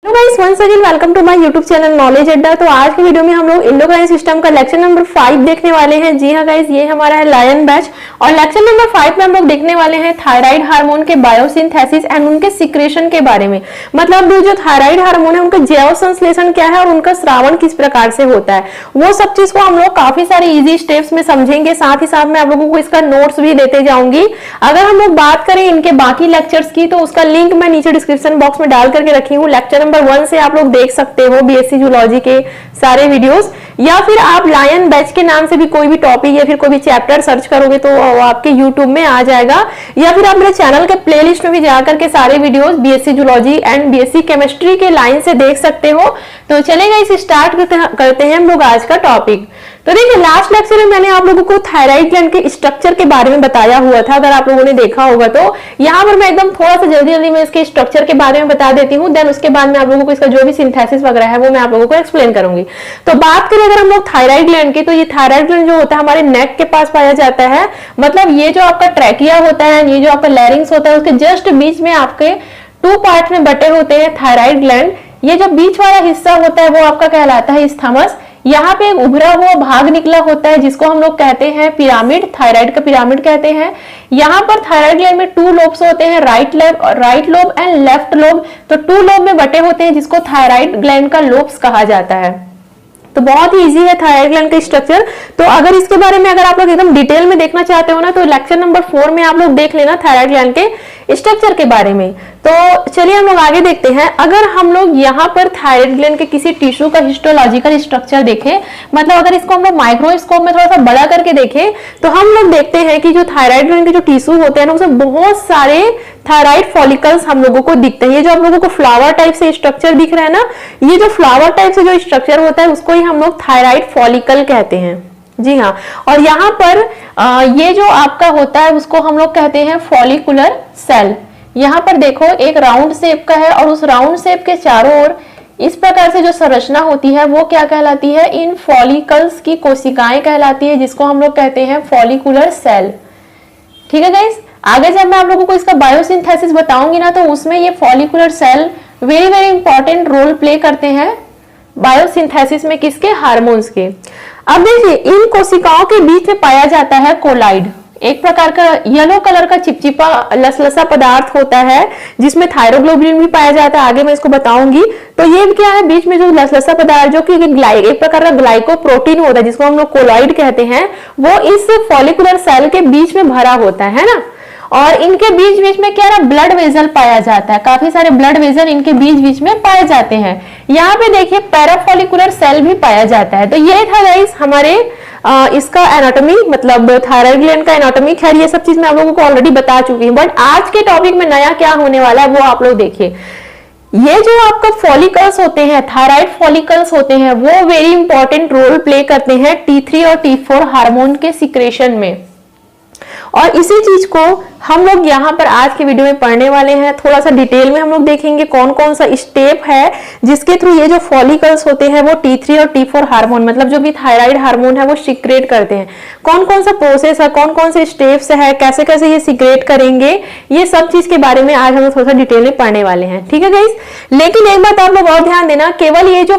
Guys once again welcome to my YouTube channel knowledge Adda. तो आज की वीडियो में हम लोग एंडोक्राइन सिस्टम का लेक्चर नंबर 5 देखने वाले हैं। जी हाँ गाइस, ये हमारा है लायन बैच और लेक्चर नंबर 5 में हम लोग देखने वाले हैं थायराइड हार्मोन के बायोसिंथेसिस एंड उनके सिक्रेशन के बारे में। मतलब जो थायराइड हार्मोन है उनका जैव संश्लेषण क्या है और उनका स्रावण किस प्रकार से होता है, वो सब चीज को हम लोग काफी सारे इजी स्टेप्स में समझेंगे। साथ ही साथ मैं आप लोगों को इसका नोट्स भी देते जाऊंगी। अगर हम लोग बात करें इनके बाकी लेक्चर्स की तो उसका लिंक मैं नीचे डिस्क्रिप्शन बॉक्स में डाल करके रखी हूँ। लेक्चर नंबर 1 से आप लोग देख सकते हो बीएससी जूलॉजी के सारे वीडियोस, या फिर आप लायन बैच के नाम से भी कोई भी टॉपिक या फिर कोई भी चैप्टर सर्च करोगे तो आपके यूट्यूब में आ जाएगा, या फिर आप मेरे चैनल के प्लेलिस्ट में भी जाकर के सारे videos BSc zoology and BSc chemistry के लाइन से देख सकते हो। तो चलेगा इसे स्टार्ट करते हैं हम लोग आज का टॉपिक। तो देखिए लास्ट लेक्चर में मैंने आप लोगों को थायराइड ग्लैंड के स्ट्रक्चर के बारे में बताया हुआ था, अगर आप लोगों ने देखा होगा तो। यहाँ पर मैं एकदम थोड़ा सा जल्दी में इसके स्ट्रक्चर के बारे में बता देती हूँ, देन उसके बाद में आप लोगों को इसका जो भी सिंथेसिस वगैरह है वो मैं आप लोगों को एक्सप्लेन करूंगी। तो बात करें अगर हम लोग थायराइड ग्लैंड की, तो ये थायराइड ग्लैंड जो होता है हमारे नेक के पास पाया जाता है। मतलब ये जो आपका ट्रैकिया होता है, ये जो आपका लैरिंग्स होता है, उसके जस्ट बीच में आपके 2 पार्ट में बटे होते हैं थायराइड ग्लैंड। ये जो बीच वाला हिस्सा होता है वो आपका कहलाता है स्थमस। यहाँ पे एक उभरा हुआ भाग निकला होता है जिसको हम लोग कहते हैं पिरामिड, थायराइड का पिरामिड कहते हैं। यहाँ पर थायराइड ग्लैंड में 2 लोब्स होते हैं, right lobe and left lobe. तो 2 लोब में बटे होते हैं जिसको थायराइड ग्लैंड का लोब्स कहा जाता है। तो बहुत ही इजी है थायराइड ग्लैंड का स्ट्रक्चर। तो अगर इसके बारे में अगर आप लोग एकदम डिटेल में देखना चाहते हो ना, तो लेक्चर नंबर 4 में आप लोग देख लेना थायराइड ग्लैंड के स्ट्रक्चर के बारे में। तो चलिए हम लोग आगे देखते हैं। अगर हम लोग यहाँ पर थायराइड ग्लैंड के किसी टिश्यू का हिस्टोलॉजिकल स्ट्रक्चर देखें, मतलब अगर इसको हम लोग माइक्रोस्कोप में थोड़ा सा बड़ा करके देखें, तो हम लोग देखते हैं कि जो थायराइड ग्लैंड के जो टिश्यू होते हैं ना, उसमें बहुत सारे थायराइड फॉलिकल्स हम लोगों को दिखते हैं। ये जो आप लोगों को फ्लावर टाइप से स्ट्रक्चर दिख रहा है ना, ये जो फ्लावर टाइप से जो स्ट्रक्चर होता है उसको ही हम लोग थायराइड फॉलिकल कहते हैं। जी हाँ, और यहाँ पर ये जो आपका होता है उसको हम लोग कहते हैं फॉलिकुलर सेल। यहाँ पर देखो एक राउंड शेप का है और उस राउंड शेप के चारों ओर इस प्रकार से जो संरचना होती है वो क्या कहलाती है, इन फॉलिकल्स की कोशिकाएं कहलाती है, जिसको हम लोग कहते हैं फॉलिकुलर सेल। ठीक है गाइस, आगे जब मैं आप लोगों को इसका बायोसिंथेसिस बताऊंगी ना, तो उसमें ये follicular cell very important role play करते हैं बायोसिंथेसिस में, किसके, हार्मोन्स के। अब देखिए इन कोशिकाओं के बीच में पाया जाता है कोलाइड, एक प्रकार का येलो कलर का चिपचिपा लसलसा पदार्थ होता है जिसमें थायरोग्लोबुलिन भी पाया जाता है, आगे मैं इसको बताऊंगी। तो ये क्या है, बीच में जो लसलसा पदार्थ जो कि एक प्रकार का ग्लाइकोप्रोटीन होता है जिसको हम लोग कोलाइड कहते हैं, वो इस फॉलिकुलर सेल के बीच में भरा होता है ना। और इनके बीच बीच में क्या है, ब्लड वेजल पाया जाता है, काफी सारे ब्लड वेजल इनके बीच बीच में पाए जाते हैं। यहाँ पे देखिए पैराफॉलिकुलर सेल भी पाया जाता है। तो ये था गाइस हमारे इसका एनाटॉमी, मतलब थायराइड ग्लैंड का एनाटॉमी। खैर ये सब चीज मैं आप लोगों को ऑलरेडी बता चुकी हूँ, बट आज के टॉपिक में नया क्या होने वाला है वो आप लोग देखिए। ये जो आपका फॉलिकल्स होते हैं, थायराइड फॉलिकल्स होते हैं, वो वेरी इंपॉर्टेंट रोल प्ले करते हैं T3 और T4 हार्मोन के सिक्रेशन में। और इसी चीज को हम लोग यहाँ पर आज के वीडियो में पढ़ने वाले हैं। थोड़ा सा डिटेल में हम लोग देखेंगे कौन कौन सा स्टेप है जिसके थ्रू ये जो फॉलिकल्स होते हैं वो T3 और T4 हार्मोन, मतलब जो भी थायराइड हार्मोन है वो सिक्रेट करते हैं। कौन कौन सा प्रोसेस है, कौन कौन से स्टेप्स है, कैसे कैसे ये सिक्रेट करेंगे, ये सब चीज के बारे में आज हम लोग थोड़ा सा डिटेल में पढ़ने वाले हैं। ठीक है गाइस, लेकिन एक बात आप लोग और ध्यान देना, केवल ये जो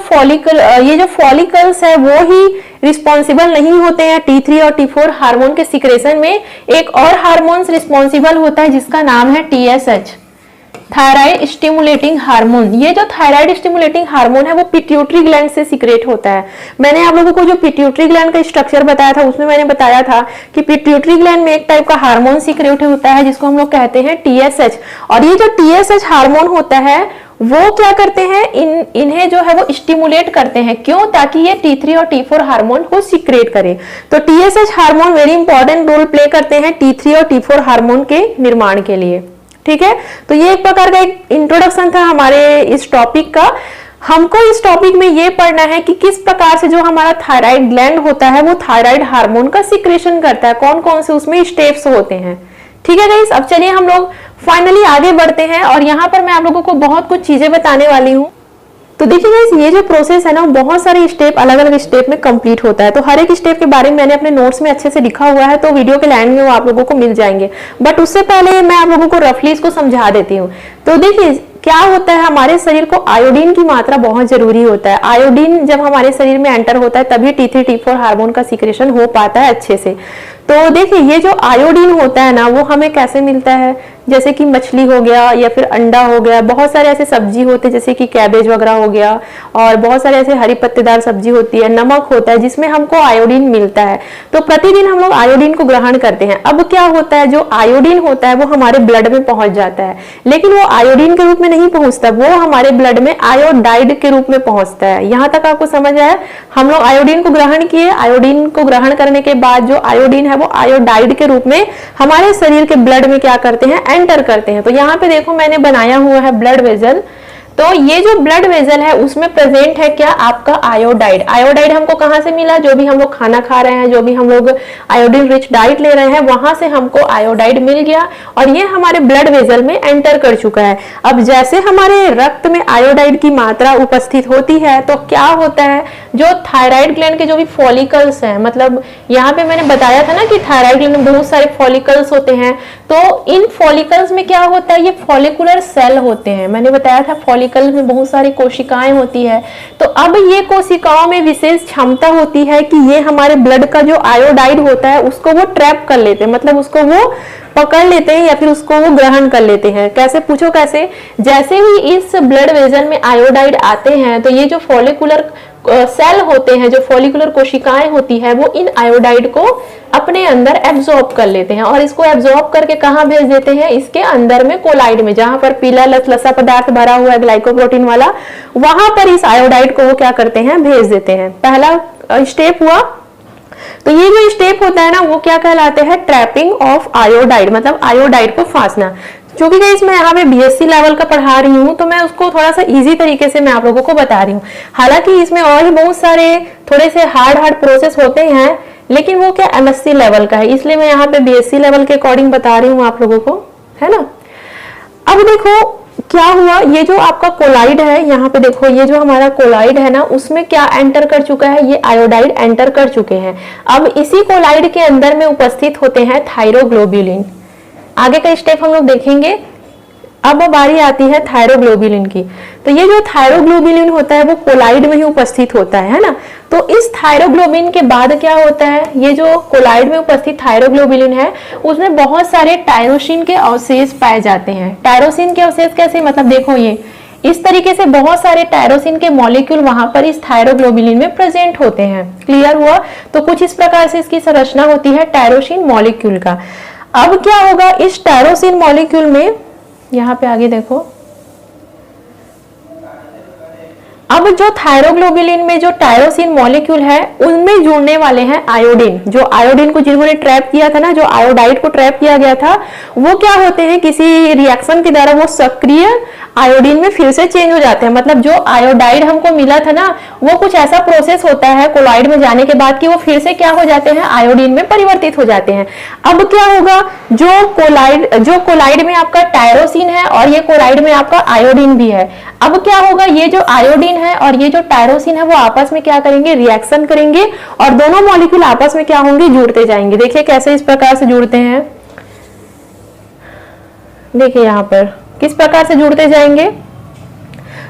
फॉलिकल्स है वो ही रिस्पॉन्सिबल नहीं होते हैं T3 और T4 हार्मोन के सिक्रेशन में। एक और हार्मोन रिस्पॉन्सिबल होता है जिसका नाम है TSH, थायराइड स्टिमुलेटिंग हार्मोन। ये जो थायराइड स्टिमुलेटिंग हार्मोन है वो पिट्यूटरी ग्लैंड से सिक्रेट होता है। मैंने आप लोगों को जो पिट्यूटरी ग्लैंड का स्ट्रक्चर बताया था उसमें मैंने बताया था कि पिट्यूटरी ग्लैंड में एक टाइप का हार्मोन सिक्रेट होता है जिसको हम लोग कहते हैं TSH। और ये जो TSH हार्मोन होता है वो क्या करते हैं, इन्हें जो है वो स्टिमुलेट करते हैं। क्यों? ताकि ये T3 और T4 हार्मोन को सिक्रेट करे। तो TSH hormone very important role play करते हैं T3 और T4 हार्मोन के निर्माण के लिए। ठीक है, तो ये एक प्रकार का एक इंट्रोडक्शन था हमारे इस टॉपिक का। हमको इस टॉपिक में ये पढ़ना है कि किस प्रकार से जो हमारा थायराइड ग्लैंड होता है वो थायराइड हार्मोन का सिक्रेशन करता है, कौन कौन से उसमें स्टेप्स होते हैं। ठीक है गाइस, अब चलिए हम लोग फाइनली आगे बढ़ते हैं और यहाँ पर मैं आप लोगों को बहुत कुछ चीजें बताने वाली हूँ। तो देखिए गाइस, ये जो प्रोसेस है ना बहुत सारे स्टेप अलग अलग स्टेप में कंप्लीट होता है। तो हर एक स्टेप के बारे में मैंने अपने नोट्स में अच्छे से लिखा हुआ है, तो वीडियो के लाइन में वो आप लोगों को मिल जाएंगे। बट उससे पहले मैं आप लोगों को रफली इसको समझा देती हूँ। तो देखिए क्या होता है, हमारे शरीर को आयोडीन की मात्रा बहुत जरूरी होता है। आयोडीन जब हमारे शरीर में एंटर होता है तभी T3 T4 हार्मोन का सीक्रेशन हो पाता है अच्छे से। तो देखिए ये जो आयोडीन होता है ना वो हमें कैसे मिलता है, जैसे कि मछली हो गया या फिर अंडा हो गया, बहुत सारे ऐसे सब्जी होते हैं जैसे कि कैबेज वगैरह हो गया, और बहुत सारे ऐसे हरी पत्तेदार सब्जी होती है, नमक होता है जिसमें हमको आयोडीन मिलता है। तो प्रतिदिन हम लोग आयोडीन को ग्रहण करते हैं। अब क्या होता है, जो आयोडीन होता है वो हमारे ब्लड में पहुंच जाता है, लेकिन वो आयोडीन के रूप में नहीं पहुंचता, वो हमारे ब्लड में आयोडाइड के रूप में पहुंचता है। यहाँ तक आपको समझ आया? हम लोग आयोडीन को ग्रहण किए, आयोडीन को ग्रहण करने के बाद जो आयोडीन है वो आयोडाइड के रूप में हमारे शरीर के ब्लड में क्या करते हैं, एंटर करते हैं। तो यहाँ पे देखो मैंने बनाया हुआ है ब्लड वेजल। तो ये जो ब्लड वेजल है उसमें प्रेजेंट है क्या, आपका आयोडाइड। आयोडाइड हमको कहाँ से मिला, जो भी हम लोग खाना खा रहे हैं, जो भी हम लोग आयोडीन रिच डाइट ले रहे हैं वहां से हमको आयोडाइड मिल गया और ये हमारे ब्लड वेजल में एंटर कर चुका है। अब जैसे हमारे रक्त में आयोडाइड की मात्रा उपस्थित होती है तो क्या होता है, जो थायराइड ग्लैंड के जो भी फॉलिकल्स हैं, मतलब यहाँ पे मैंने बताया था ना कि थायराइड ग्लैंड में बहुत सारे फॉलिकल्स होते हैं, तो इन फॉलिकल्स में क्या होता है, ये फॉलिकुलर सेल होते हैं। मैंने बताया था फॉलिकल में बहुत सारी कोशिकाएं होती है। तो अब ये कोशिकाओं में विशेष क्षमता होती है कि ये हमारे ब्लड का जो आयोडाइड होता है उसको वो ट्रैप कर लेते हैं, मतलब उसको वो पकड़ लेते हैं या फिर उसको वो ग्रहण कर लेते हैं। कैसे, पूछो कैसे? जैसे ही इस ब्लड वेजल में आयोडाइड आते हैं तो ये जो फॉलिकुलर सेल होते हैं, जो फॉलिकुलर कोशिकाएं होती है, वो इन आयोडाइड को अपने अंदर एब्जॉर्ब कर लेते हैं और इसको एब्जॉर्ब करके कहाँ भेज देते हैं, इसके अंदर में कोलाइड में, जहां पर पीला लसा पदार्थ भरा हुआ है ग्लाइकोप्रोटीन वाला, वहां पर इस आयोडाइड को वो क्या करते हैं, भेज देते हैं। पहला स्टेप हुआ। तो ये जो स्टेप होता है ना वो क्या कहलाते हैं, ट्रैपिंग ऑफ आयोडाइड, मतलब आयोडाइड को फांसना। क्योंकि गाइस मैं यहाँ पे बीएससी लेवल का पढ़ा रही हूँ तो मैं उसको थोड़ा सा इजी तरीके से मैं आप लोगों को बता रही हूँ। हालांकि इसमें और भी बहुत सारे थोड़े से हार्ड प्रोसेस होते हैं, लेकिन वो क्या एमएससी लेवल का है, इसलिए मैं यहाँ पे बीएससी लेवल के अकॉर्डिंग बता रही हूँ आप लोगों को, है ना। अब देखो क्या हुआ, ये जो आपका कोलाइड है, यहाँ पे देखो ये जो हमारा कोलाइड है ना उसमें क्या एंटर कर चुका है, ये आयोडाइड एंटर कर चुके हैं। अब इसी कोलाइड के अंदर में उपस्थित होते हैं थायरोग्लोबुलिन। आगे का स्टेप हम लोग देखेंगे। अब बारी आती है थायरोग्लोबुलिन की। तो ये जो थायरोग्लोबुलिन होता है वो कोलाइड में ही उपस्थित होता है ना। तो इस थायरोग्लोबुलिन के बाद क्या होता है, ये जो कोलाइड में उपस्थित थायरोग्लोबुलिन है उसमें बहुत सारे टायरोसिन के अवशेष पाए जाते हैं। टायरोसिन के अवशेष कैसे, मतलब देखो ये इस तरीके से बहुत सारे टायरोसिन के मॉलिक्यूल वहां पर इस थायरोग्लोबुलिन में प्रेजेंट होते हैं। क्लियर हुआ? तो कुछ इस प्रकार से इसकी संरचना होती है टायरोसिन मॉलिक्यूल का। अब क्या होगा, इस टायरोसिन मॉलिक्यूल में, यहां पे आगे देखो, अब जो थायरोग्लोबुलिन में जो टायरोसिन मॉलिक्यूल है उनमें जुड़ने वाले हैं आयोडीन। जो आयोडीन को जिन्होंने ट्रैप किया था ना, जो आयोडाइड को ट्रैप किया गया था, वो क्या होते हैं, किसी रिएक्शन के द्वारा वो सक्रिय आयोडीन में फिर से चेंज हो जाते हैं। मतलब जो आयोडाइड हमको मिला था ना वो कुछ ऐसा प्रोसेस होता है कोलाइड में जाने के बाद कि वो फिर से क्या हो जाते हैं, आयोडीन में परिवर्तित हो जाते हैं। अब क्या होगा, जो कोलाइड में आपका टायरोसिन है और ये कोलाइड में आपका आयोडीन भी है। अब क्या होगा, ये जो आयोडीन है और ये जो टायरोसिन है वो आपस में क्या करेंगे, रिएक्शन करेंगे और दोनों मॉलिक्यूल आपस में क्या होंगे, जुड़ते जाएंगे। देखिए कैसे इस प्रकार से जुड़ते हैं, देखिए यहाँ पर किस प्रकार से जुड़ते जाएंगे।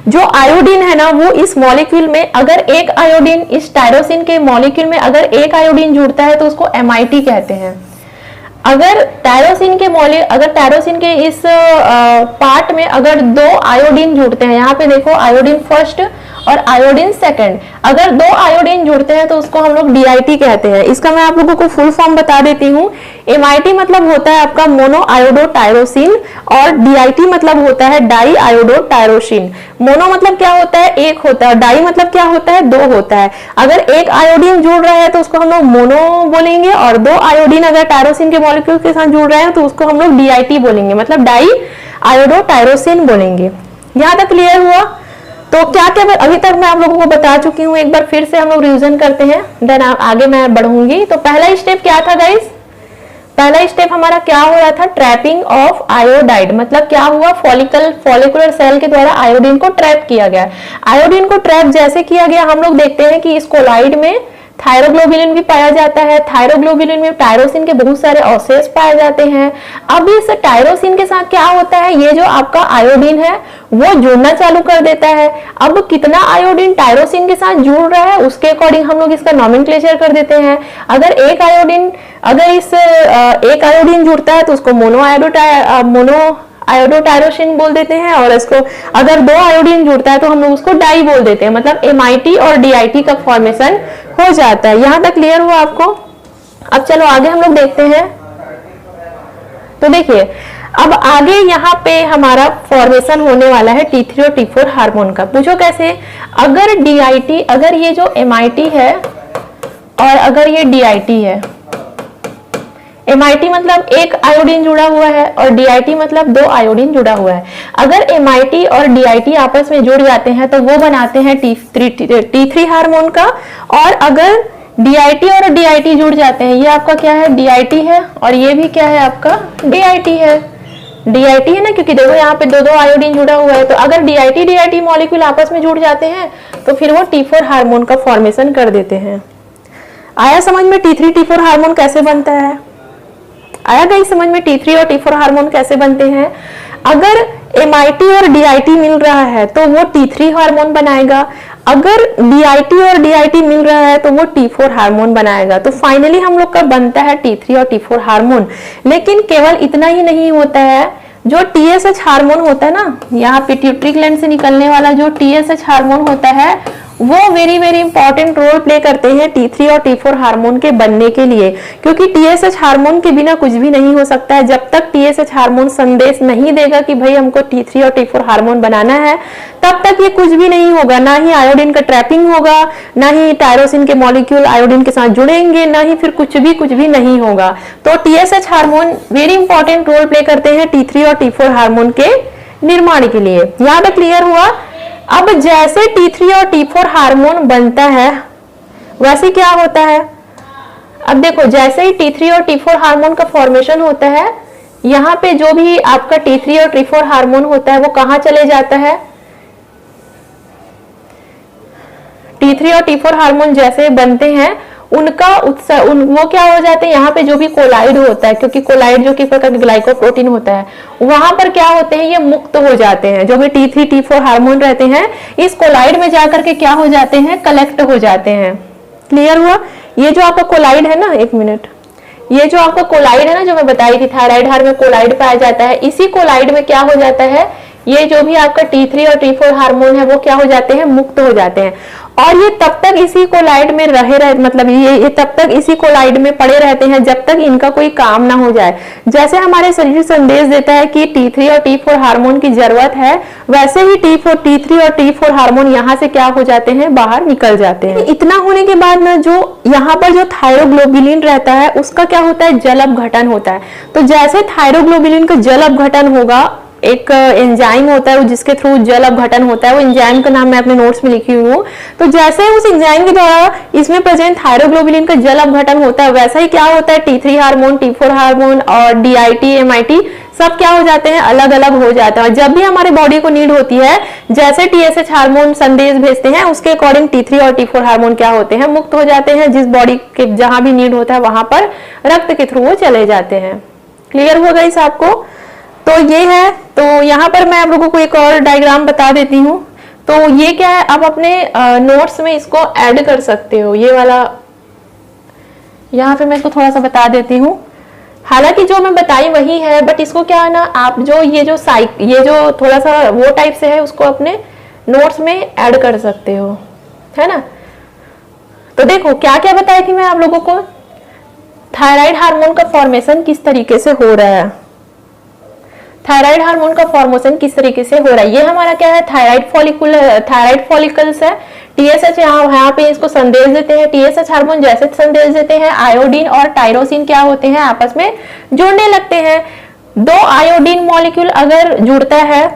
जो आयोडीन है ना वो इस मॉलिक्यूल में, अगर एक आयोडीन इस टायरोसिन के मॉलिक्यूल में अगर एक आयोडीन जुड़ता है तो उसको एमआईटी कहते हैं। अगर टायरोसिन के इस पार्ट में अगर दो आयोडीन जुड़ते हैं, यहाँ पे देखो आयोडीन फर्स्ट और आयोडीन सेकंड, अगर दो आयोडीन जुड़ते हैं तो उसको हम लोग डीआईटी कहते हैं। इसका मैं आप लोगों को फुल फॉर्म बता देती हूँ। एमआईटी मतलब होता है आपका मोनो आयोडो टायरोसिन और डीआईटी मतलब होता है डाई आयोडो टायरोसिन। मोनो मतलब क्या होता है, एक होता है, और डाई मतलब क्या होता है, दो होता है। अगर एक आयोडीन जुड़ रहा है तो उसको हम लोग मोनो बोलेंगे और दो आयोडीन अगर टायरोसिन के मॉलिक्यूल के साथ जुड़ रहे हैं तो उसको हम लोग डीआईटी बोलेंगे, मतलब डाई आयोडो टायरोसिन बोलेंगे। यहाँ तक क्लियर हुआ? तो क्या क्या अभी तक मैं आप लोगों को बता चुकी हूँ, एक बार फिर से हम लोग रिवीजन करते हैं, देन आगे मैं बढ़ूंगी। तो पहला स्टेप क्या था गाइस, पहला स्टेप हमारा क्या हो रहा था, ट्रैपिंग ऑफ आयोडाइड। मतलब क्या हुआ, फॉलिकुलर सेल के द्वारा आयोडीन को ट्रैप किया गया। आयोडीन को ट्रैप जैसे किया गया, हम लोग देखते हैं कि इस कोलाइड में थायरोग्लोबुलिन भी पाया जाता है। थायरोग्लोबुलिन में टायरोसिन के बहुत सारे अवशेष पाए जाते हैं। अब इस टायरोसिन के साथ क्या होता है, ये जो आपका आयोडीन है वो जुड़ना चालू कर देता है। अब कितना आयोडीन टायरोसिन के साथ जुड़ रहा है उसके अकॉर्डिंग हम लोग इसका नॉमेनक्लेचर कर देते हैं। अगर एक आयोडीन जुड़ता है तो उसको मोनो आयोडोटायरोसिन बोल देते हैं, और इसको अगर 2 आयोडीन जुड़ता है तो हम लोग उसको डाई बोल देते हैं। मतलब MIT और DIT का फॉर्मेशन हो जाता है। यहां तक क्लियर हुआ आपको? अब चलो आगे हम लोग देखते हैं। तो देखिए अब आगे यहाँ पे हमारा फॉर्मेशन होने वाला है T3 और T4 हार्मोन का। पूछो कैसे? अगर DIT, अगर ये जो MIT है और अगर ये DIT है, MIT मतलब एक आयोडीन जुड़ा हुआ है और DIT मतलब 2 आयोडीन जुड़ा हुआ है। अगर MIT और DIT आपस में जुड़ जाते हैं तो वो बनाते हैं T3 हार्मोन का। और अगर DIT और DIT जुड़ जाते हैं, ये आपका क्या है, DIT है, और ये भी क्या है आपका, DIT है। DIT है ना, क्योंकि देखो यहाँ पे 2 आयोडीन जुड़ा हुआ है। तो अगर DIT मॉलिक्यूल आपस में जुड़ जाते हैं तो फिर वो T4 हार्मोन का फॉर्मेशन कर देते हैं। आया समझ में T3 T4 हार्मोन कैसे बनता है? आया गई समझ में T3 और T4 हार्मोन कैसे बनते हैं? अगर MIT और DIT मिल रहा है तो वो T3 हार्मोन बनाएगा। अगर DIT और DIT मिल रहा है तो वो T4 हार्मोन बनाएगा। तो फाइनली हम लोग का बनता है T3 और T4 हार्मोन। लेकिन केवल इतना ही नहीं होता है, जो TSH हार्मोन होता है ना, यहाँ पिट्यूटरी ग्लैंड से निकलने वाला जो TSH हार्मोन होता है वो वेरी इंपॉर्टेंट रोल प्ले करते हैं T3 और T4 हार्मोन के बनने के लिए। क्योंकि TSH हार्मोन के बिना कुछ भी नहीं हो सकता है। जब तक TSH हार्मोन संदेश नहीं देगा कि भाई हमको T3 और T4 हार्मोन बनाना है, तब तक ये कुछ भी नहीं होगा। ना ही आयोडीन का ट्रैपिंग होगा, ना ही टायरोसिन के मॉलिक्यूल आयोडीन के साथ जुड़ेंगे, ना ही फिर कुछ भी नहीं होगा। तो TSH hormone very important role play करते हैं T3 और T4 हार्मोन के निर्माण के लिए। यहाँ तक क्लियर हुआ? अब जैसे T3 और T4 हार्मोन बनता है वैसे क्या होता है, अब देखो जैसे ही T3 और T4 हार्मोन का फॉर्मेशन होता है, यहाँ पे जो भी आपका T3 और T4 हार्मोन होता है वो कहाँ चले जाता है? T3 और T4 हार्मोन जैसे बनते हैं उनका वो क्या हो जाते हैं, यहाँ पे जो भी कोलाइड होता है, क्योंकि कोलाइड जो कि प्रकार का ग्लाइकोप्रोटीन होता है, वहां पर क्या होते हैं, ये मुक्त हो जाते हैं। जो भी T3 T4 हार्मोन रहते हैं इस कोलाइड में जाकर के क्या हो जाते हैं, कलेक्ट हो जाते हैं। क्लियर हुआ? ये जो आपका कोलाइड है ना, एक मिनट, ये जो आपका कोलाइड है ना, जो मैं बताई थी थायराइड हार्मोन में कोलाइड पाया जाता है, इसी कोलाइड में क्या हो जाता है, ये जो भी आपका T3 और T4 हार्मोन है वो क्या हो जाते हैं, मुक्त हो जाते हैं। और ये तब तक इसी कोलाइड में मतलब ये तब तक इसी कोलाइड में पड़े रहते हैं जब तक इनका कोई काम ना हो जाए। जैसे हमारे शरीर संदेश देता है कि T3 और T4 हार्मोन की जरूरत है, वैसे ही T3 और T4 हार्मोन यहाँ से क्या हो जाते हैं, बाहर निकल जाते हैं। इतना होने के बाद ना जो यहाँ पर जो थायरोग्लोबुलिन रहता है उसका क्या होता है, जल अपघटन होता है। तो जैसे थायरोग्लोबुलिन का जल अपघटन होगा, एक एंजाइम होता है जिसके थ्रू जल अपघटन होता है, वो एंजाइम का नाम मैं अपने नोट्स में लिखी हुई हूँ। तो जैसे उस एंजाइम के द्वारा इसमें प्रेजेंट थायरोग्लोबुलिन का जल अपघटन होता है, वैसा ही क्या होता है, T3 हार्मोन, T4 हार्मोन और DIT MIT सब क्या हो जाते हैं, अलग अलग हो जाता है। जब भी हमारे बॉडी को नीड होती है, जैसे TSH हार्मोन संदेश भेजते हैं उसके अकॉर्डिंग T3 और T4 हार्मोन क्या होते हैं, मुक्त हो जाते हैं। जिस बॉडी के जहां भी नीड होता है वहां पर रक्त के थ्रू वो चले जाते हैं। क्लियर हो गई आपको? तो ये है। तो यहाँ पर मैं आप लोगों को एक और डायग्राम बता देती हूँ। तो ये क्या है, आप अपने नोट्स में इसको ऐड कर सकते हो, ये वाला यहाँ पे मैं इसको थोड़ा सा बता देती हूँ। हालांकि जो मैं बताई वही है, बट इसको क्या है ना, आप जो ये जो थोड़ा सा वो टाइप से है उसको अपने नोट्स में ऐड कर सकते हो, है ना। तो देखो क्या क्या बताई थी मैं आप लोगों को, थायराइड हार्मोन का फॉर्मेशन किस तरीके से हो रहा है, थायराइड हार्मोन का फॉर्मेशन किस तरीके से हो रहा है। ये हमारा क्या है, थायराइड फॉलिकल्स है। TSH यहाँ पे इसको संदेश देते हैं, TSH हार्मोन जैसे संदेश देते हैं, आयोडीन और टायरोसिन क्या होते हैं, आपस में जुड़ने लगते हैं। 2 आयोडीन मॉलिक्यूल अगर जुड़ता है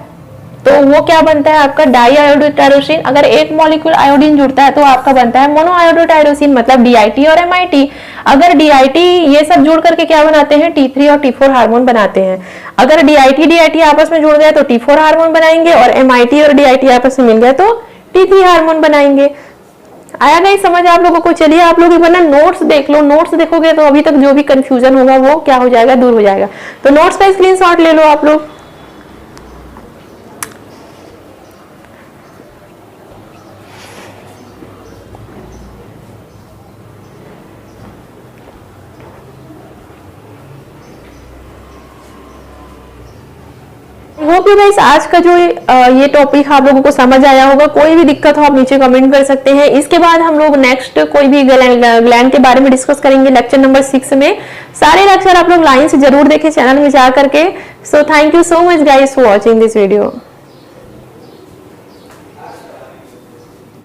तो वो क्या बनता है आपका, डाई आयोडोटायरोसिन। अगर एक मॉलिक्यूल आयोडीन जुड़ता है तो आपका बनता है मोनो आयोडोटायरोसिन, मतलब DIT और MIT। अगर DIT ये सब जुड़ करके क्या बनाते हैं, T3 और T4 हार्मोन बनाते हैं। अगर DIT आपस में जुड़ गए तो T4 हार्मोन बनाएंगे, और MIT और DIT आपस में मिल गए तो T3 हार्मोन बनाएंगे। आया गाइस समझ आप लोगों को? चलिए आप लोग एक बार ना नोट्स देख लो, नोट्स देखोगे तो अभी तक जो भी कंफ्यूजन होगा वो क्या हो जाएगा, दूर हो जाएगा। तो नोट्स का स्क्रीनशॉट ले लो आप लोग। होप यू गाइस आज का जो ये टॉपिक आप लोगों को समझ आया होगा। कोई भी दिक्कत हो आप नीचे कमेंट कर सकते हैं। इसके बाद हम लोग नेक्स्ट कोई भी ग्लैंड के बारे में डिस्कस करेंगे लेक्चर नंबर 6 में। सारे लेक्चर आप लोग लाइन से जरूर देखें चैनल में जा करके। So thank you so much guys for watching this video.